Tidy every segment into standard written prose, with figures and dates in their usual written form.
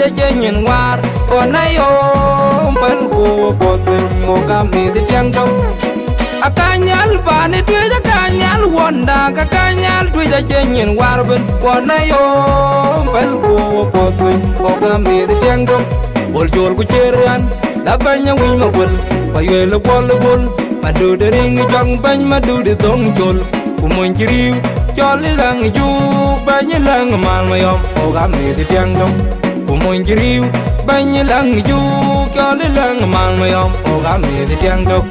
tuja jenyin war onayo pel ko potun o kami di tiang dom akanyal bani tuja kanyal wonda kakanyal tuja jenyin war ben onayo pel ko potun o kami di tiang dom bol jol ku cheran la banya wi ma bol payel bol bol madu de ring jong ban madu de tong jol ku mon jiriu jol lang ju banya lang mal mayom o kami di tiang dom ku mon jiriu banya lang ju jol lang mal mayom o kami di tiang dom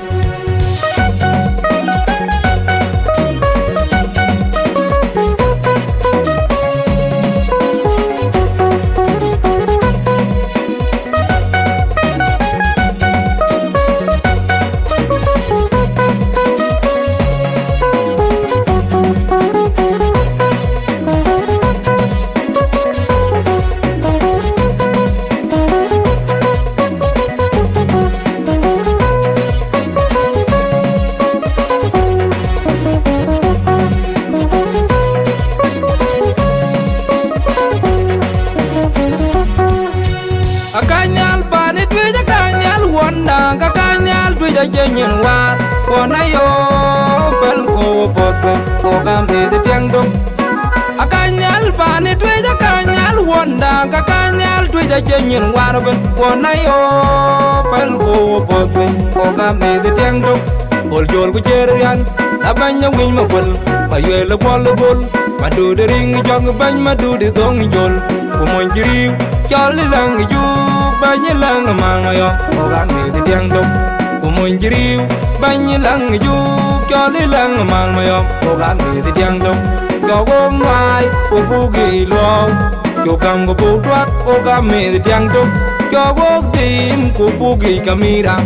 akanyal bani tuja kanyal wonda kakanyal tuja jenyin war onayo pel ko potun o kami di tiang dom akanyal bani tuja kanyal wonda kakanyal tuja jenyin war ben onayo pel ko potun o kami di tiang dom bol jol ku jerian abanya wi ma bol payel bol bol madu de ring jong ban madu de dong jol ku mon jiriu jol lang ju banya lang mangayo o kami di tiang dom ku mon jiriu banya lang ju jol lang mangayo o kami di tiang dom go go mai ku bugi lo yo kam go bu twak o kami di tiang dom go go tim ku bugi kamira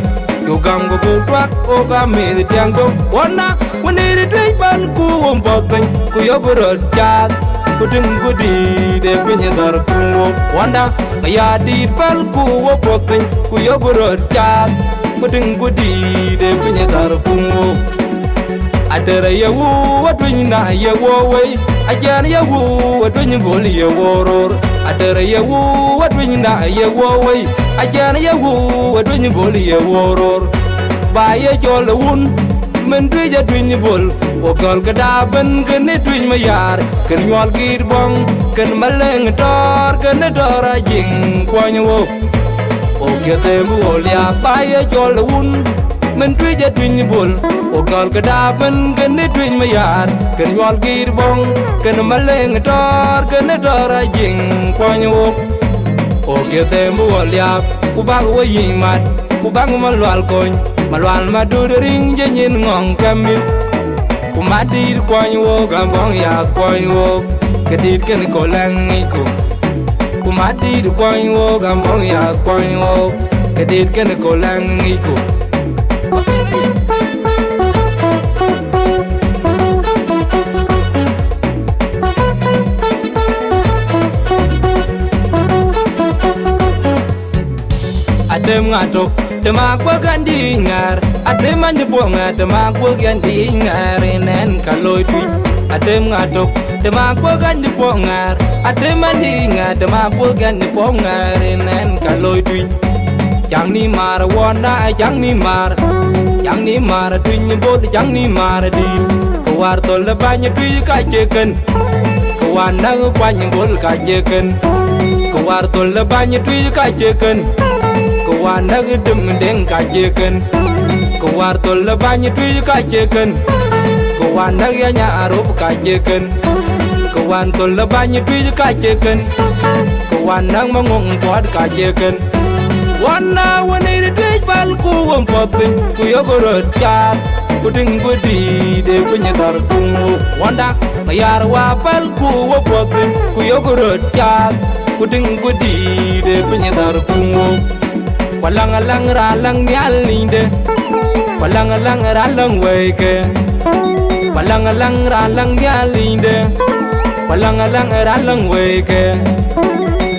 yo kam go bu twak o kami di tiang dom wana wani di twai ban ku om potun ku yo go rojat kuding kudi de pinya dar kuwo wanda ya di pal kuwo potun ku yo go rojat kuding kudi de pinya dar kuwo adara yewu wadwina yewo wei ajan yewu wadwina boli yeworor adara yewu wadwina yewo wei ajan yewu wadwina boli yeworor baye jolawun men tuja twin bol o kol kada ben ken twin mayar ken nyol gir bong ken maleng tor ken dora jing kwanyo o kete mulia baye jolun men tuja twin bol o kol kada ben ken twin mayar ken nyol gir bong ken maleng tor ken dora jing kwanyo o kete mulia kubang wayin mat kubang malwal koñ malwal madu de ring jenyin ngong kamit kumadir kwany wo gambong ya kwany wo kedit ken ko lang iko kumadir kwany wo gambong ya kwany wo kedit ken ko lang iko adem ngato Demak bagandi ngar adem anyebonga demak bagandi ngar enen kaloi tui adem ngadok demak bagandi bongar adem andinga demak bagandi bongar enen kaloi tui jang ni mar wona jang ni mar tui nyebot jang ni mar di kawar tol lebanya tui ka jeken kawana kwany bol ka jeken kawar tol lebanya tui ka jeken kawana gedem deng ka jeken kawar tol lebanya tui ka jeken kawana ya nya arub ka jeken kawan tol lebanya tui ka jeken kawana mangong pod ka jeken wana wani de tui bal ku wampotin ku yogorot chat kuding kudi de punya tar kungu wanda mayar wa bal ku wampotin ku yogorot chat kuding kudi de punya tar kungu walang alang ralang nyal ninde walang alang ralang weke walang alang ralang nyal ninde walang alang ralang weke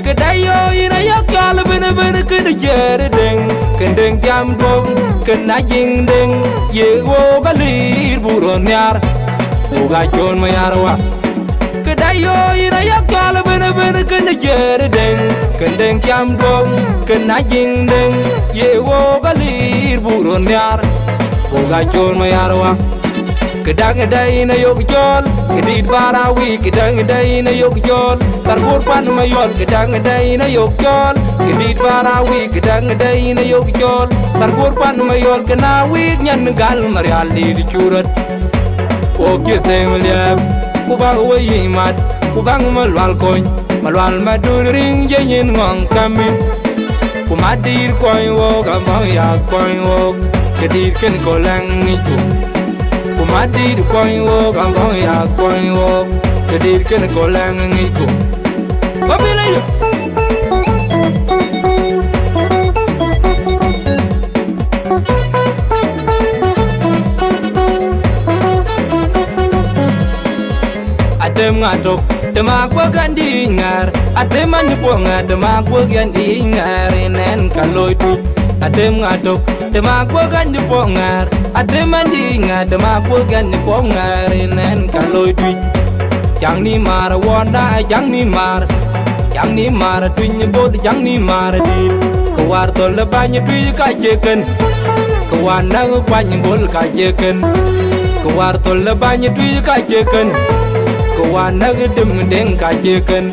kedayo ina yakal bene bene kede jere deng kendeng jam dong kena jing deng ye wo galir buron yar uga jon mayarwa kedayo ina yakal bene bene ken jere deng ken deng jam dong ken na jing deng ye wo galir buron yar o ga chon ma yarwa kedang dai na yok jol kedit barawi kedang dai na yok jol karbur pan ma yol kedang dai na yok jol kedit barawi kedang dai na yok jol karbur pan ma yol kana wi nyan gal marial di churat o kitem liab ku ba wi mat ku bang malwal koñ malwal madur ring jenyin ngong kamin ku madir koñ wo ga ma ya koñ wo kedit ken ko lang itu Madi du koin wo gambong ya koin wo kedir ken ko lang ngiko babila yo adem ngatok demak bagandi ngar adem anyeponga demak bagandi ngar enen kaloi tu adem ngatok demak bagandi pongar adem andinga demak bagandi pongar enen kaloi tu jang ni mar wonda jang ni mar twin bod jang ni mar di kawar tol banya twi ka jeken kawana kwany bol ka jeken kawar tol banya twi ka jeken kawana dem deng ka jeken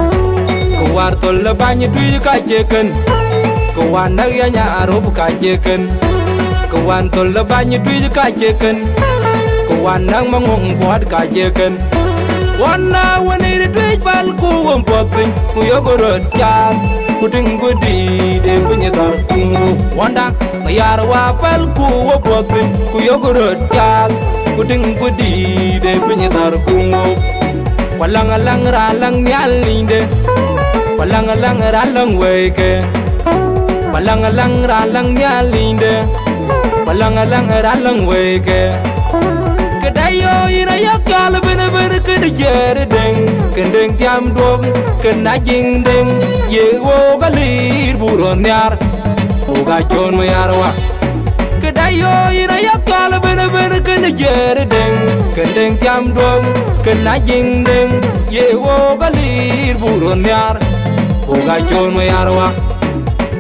kawar tol banya twi ka jeken kawana ya nya arub ka jeken kawan tol banya twi ka jeken kawana mangong bod ka jeken wana wani twi bal ku wompotrin ku yogorot jan kuting gudi de punya tar kungu wanda mayar wa bal ku wompotrin ku yogorot jan kuting gudi de punya tar kungu walang alang ralang nyalinde walang alang ralang weke walang alang ralang nyalinde walang alang ralang weke kedayo ina yakal bener bener kede jere deng kendeng tiam dong kena jing deng ye wo galir buron yar uga chon mayarwa kedayo ina yakal bener bener kede jere deng kendeng tiam dong kena jing deng ye wo galir buron yar uga chon mayarwa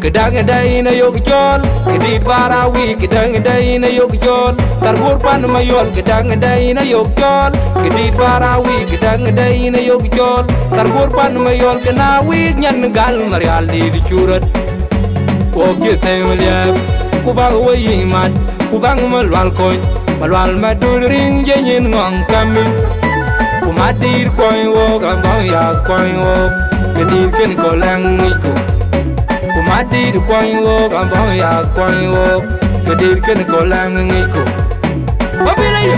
kedang dai na yok jol kedit barawi kedang dai na yok jol karbur pan mayol kedang dai na yok jol kedit barawi kedang dai na yok jol karbur pan mayol kena wi nyan gal marial di churat o kitem liab ku ba wi mat ku bang malwal koñ malwal madur ring jenyin ngong kamin ku madir koñ wo gambong ya koñ wo kedit ken ko lang niko Madi du koin wo gambong ya koin wo kedir ken ko lang ngiko babila yo